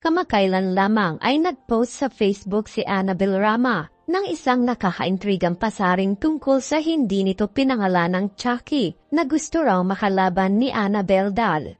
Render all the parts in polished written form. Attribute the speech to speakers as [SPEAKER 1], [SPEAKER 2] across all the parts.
[SPEAKER 1] Kamakailan lamang ay nag-post sa Facebook si Annabel Rama ng isang nakakaintrigang pasaring tungkol sa hindi nito pinangalanang Chucky na gusto raw makalaban ni Annabel Dal.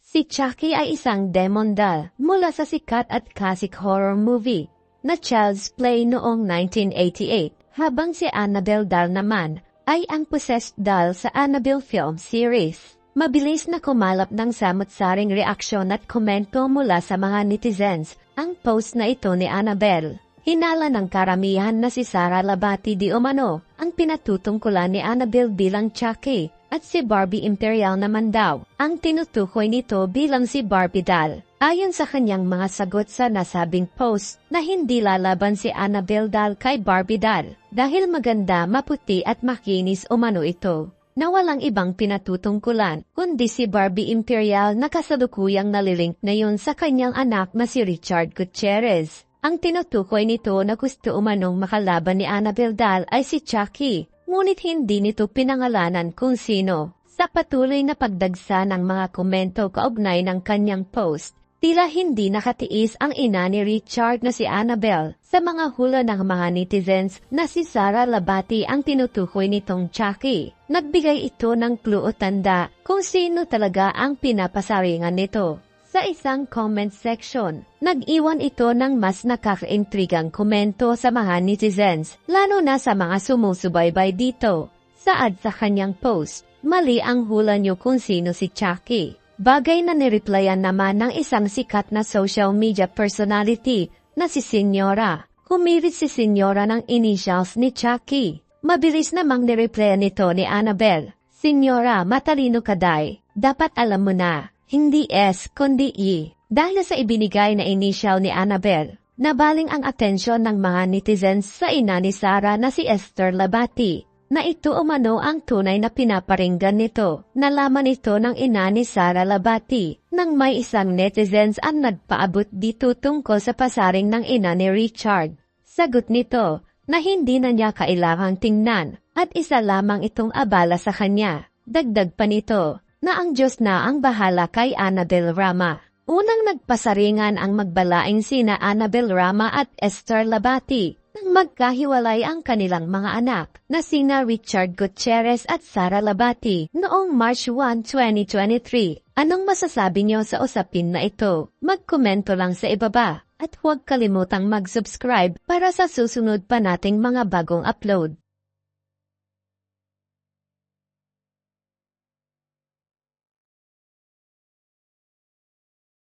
[SPEAKER 1] Si Chucky ay isang demon doll mula sa sikat at classic horror movie na Child's Play noong 1988, habang si Annabel Dal naman ay ang possessed doll sa Annabelle film series. Mabilis na kumalap ng samot-saring reaksyon at komento mula sa mga netizens ang post na ito ni Annabel. Hinala ng karamihan na si Sara Labati di umano ang pinatutungkulan ni Annabel bilang Chucky, at si Barbie Imperial naman daw ang tinutukoy nito bilang si Barbie Doll. Ayon sa kanyang mga sagot sa nasabing post na hindi lalaban si Annabel Doll kay Barbie Doll dahil maganda, maputi at makinis umano ito, na walang ibang pinatutungkulan kundi si Barbie Imperial na kasalukuyang nalilink na yun sa kanyang anak na si Richard Gutierrez. Ang tinutukoy nito na gusto umanong makalaban ni Annabel Dal ay si Chucky, ngunit hindi nito pinangalanan kung sino. Sa patuloy na pagdagsa ng mga komento kaugnay ng kanyang post, tila hindi nakatiis ang ina ni Richard na si Annabel sa mga hula ng mga netizens na si Sara Labati ang tinutukoy nitong Chucky. Nagbigay ito ng clue o tanda kung sino talaga ang pinapasaringan nito. Sa isang comment section, nag-iwan ito ng mas nakakaintrigang komento sa mga netizens, lalo na sa mga sumusubaybay dito. Saad sa kanyang post, mali ang hula niyo kung sino si Chucky. Bagay na nireplyan naman ng isang sikat na social media personality na si Senyora. Humirit si Senyora ng initials ni Chucky. Mabilis namang nireplyan nito ni Annabel. Senyora, matalino ka day. Dapat alam mo na. Hindi S kundi E. Dahil sa ibinigay na initial ni Annabel, nabaling ang atensyon ng mga netizens sa ina ni Sara na si Esther Labati, na ito umano ang tunay na pinaparinggan nito. Nalaman ito ng ina ni Sara Labati nang may isang netizens ang nagpaabot dito tungkol sa pasaring ng ina ni Richard. Sagot nito na hindi na niya kailangang tingnan at isa lamang itong abala sa kanya. Dagdag pa nito na ang Diyos na ang bahala kay Annabel Rama. Unang nagpasaringan ang magbalaing sina Annabel Rama at Esther Labati nang magkahiwalay ang kanilang mga anak na sina Richard Gutierrez at Sara Labati noong March 1, 2023. Anong masasabi niyo sa usapin na ito? Magkomento lang sa ibaba at huwag kalimutang mag-subscribe para sa susunod pa nating mga bagong upload.